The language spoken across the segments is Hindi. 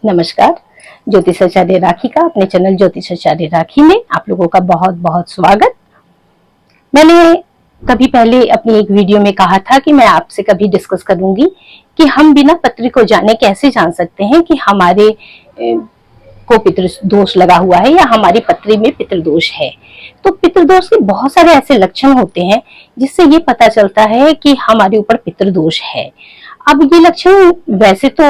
नमस्कार। ज्योतिषाचार्य राखी का अपने चैनल ज्योतिषाचार्य राखी में आप लोगों का बहुत बहुत स्वागत। मैंने कभी पहले अपनी एक वीडियो में कहा था कि मैं आपसे कभी डिस्कस करूंगी कि हम बिना पत्री को जाने कैसे जान सकते हैं कि हमारे को पितृ दोष लगा हुआ है या हमारी पत्री में पितृदोष है। तो पितृदोष के बहुत सारे ऐसे लक्षण होते हैं जिससे ये पता चलता है कि हमारे ऊपर पितृदोष है। अब ये लक्षण वैसे तो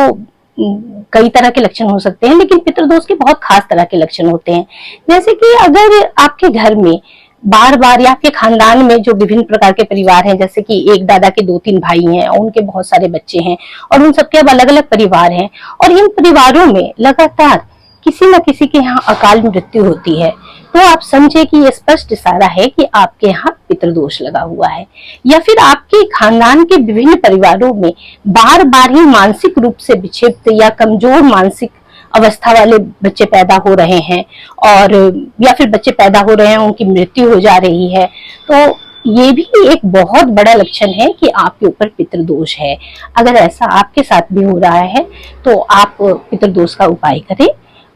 कई तरह के लक्षण हो सकते हैं, लेकिन पितृदोष के बहुत खास तरह के लक्षण होते हैं। जैसे कि अगर आपके घर में बार बार या आपके खानदान में जो विभिन्न प्रकार के परिवार हैं, जैसे कि एक दादा के 2-3 भाई हैं और उनके बहुत सारे बच्चे हैं और उन सबके अब अलग अलग परिवार हैं और इन परिवारों में लगातार किसी न किसी के यहाँ अकाल मृत्यु होती है, तो आप समझे कि ये स्पष्ट इशारा है कि आपके यहाँ पितृदोष लगा हुआ है। या फिर आपके खानदान के विभिन्न परिवारों में बार बार ही मानसिक रूप से विक्षिप्त या कमजोर मानसिक अवस्था वाले बच्चे पैदा हो रहे हैं, और या फिर बच्चे पैदा हो रहे हैं उनकी मृत्यु हो जा रही है, तो ये भी एक बहुत बड़ा लक्षण है कि आपके ऊपर पितृदोष है। अगर ऐसा आपके साथ भी हो रहा है तो आप पितृदोष का उपाय करें।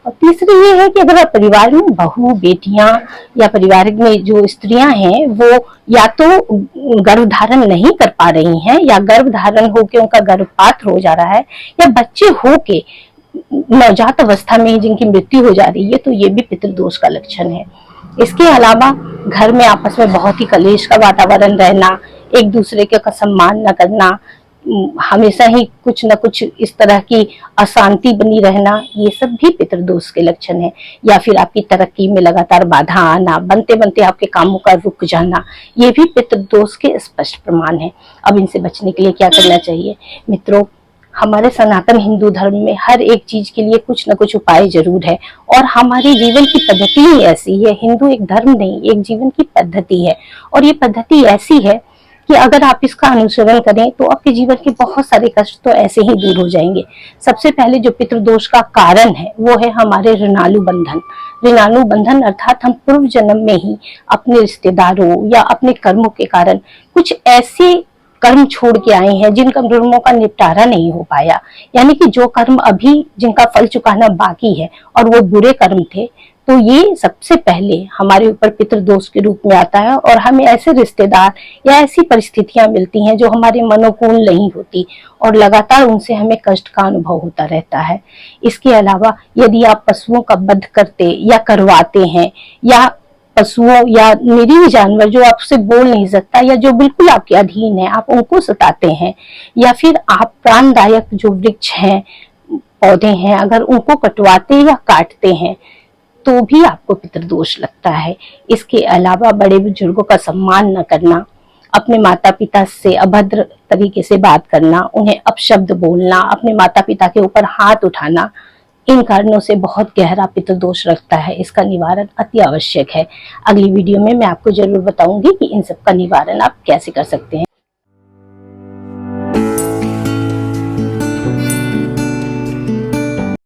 और तीसरी ये है कि अगर परिवार में बहू बेटियां या परिवार में जो स्त्रियां हैं वो या तो गर्भधारण नहीं कर पा रही हैं या गर्भधारण होके उनका गर्भपात हो जा रहा है या बच्चे होके नवजात अवस्था में जिनकी मृत्यु हो जा रही है, तो ये भी पितृदोष का लक्षण है। इसके अलावा घर में आपस में बहुत ही कलेश का वातावरण रहना, एक दूसरे का सम्मान न करना, हमेशा ही कुछ न कुछ इस तरह की अशांति बनी रहना, ये सब भी पितृदोष के लक्षण है। या फिर आपकी तरक्की में लगातार बाधा आना, बनते बनते आपके कामों का रुक जाना, ये भी पितृदोष के स्पष्ट प्रमाण है। अब इनसे बचने के लिए क्या करना चाहिए मित्रों? हमारे सनातन हिंदू धर्म में हर एक चीज के लिए कुछ न कुछ उपाय जरूर है और हमारी जीवन की पद्धति ही ऐसी है। हिंदू एक धर्म नहीं, एक जीवन की पद्धति है और ये पद्धति ऐसी है कि अगर आप इसका अनुसरण करें तो आपके जीवन के बहुत सारे कष्ट तो ऐसे ही दूर हो जाएंगे। सबसे पहले जो पितृदोष का कारण है वो है हमारे ऋणानु बंधन। ऋणानु बंधन अर्थात हम पूर्व जन्म में ही अपने रिश्तेदारों या अपने कर्मों के कारण कुछ ऐसे कर्म छोड़ के आए हैं जिन कर्मों का निपटारा नहीं हो पाया, यानी कि जो कर्म अभी जिनका फल चुकाना बाकी है और वो बुरे कर्म थे, तो ये सबसे पहले हमारे ऊपर पितृदोष के रूप में आता है और हमें ऐसे रिश्तेदार या ऐसी परिस्थितियां मिलती हैं जो हमारे मनोकूल नहीं होती और लगातार उनसे हमें कष्ट का अनुभव होता रहता है। इसके अलावा यदि आप पशुओं का वध करते या करवाते हैं, या पशुओं या निरीह जानवर जो आपसे बोल नहीं सकता या जो बिल्कुल आपके अधीन है, आप उनको सताते हैं, या फिर आप प्राणदायक जो वृक्ष हैं, पौधे हैं, अगर उनको कटवाते या काटते हैं तो भी आपको पितृदोष लगता है। इसके अलावा बड़े बुजुर्गों का सम्मान न करना, अपने माता पिता से अभद्र तरीके से बात करना, उन्हें अपशब्द बोलना, अपने माता पिता के ऊपर हाथ उठाना, इन कारणों से बहुत गहरा पितृदोष लगता है। इसका निवारण अति आवश्यक है। अगली वीडियो में मैं आपको जरूर बताऊंगी कि इन सब का निवारण आप कैसे कर सकते हैं।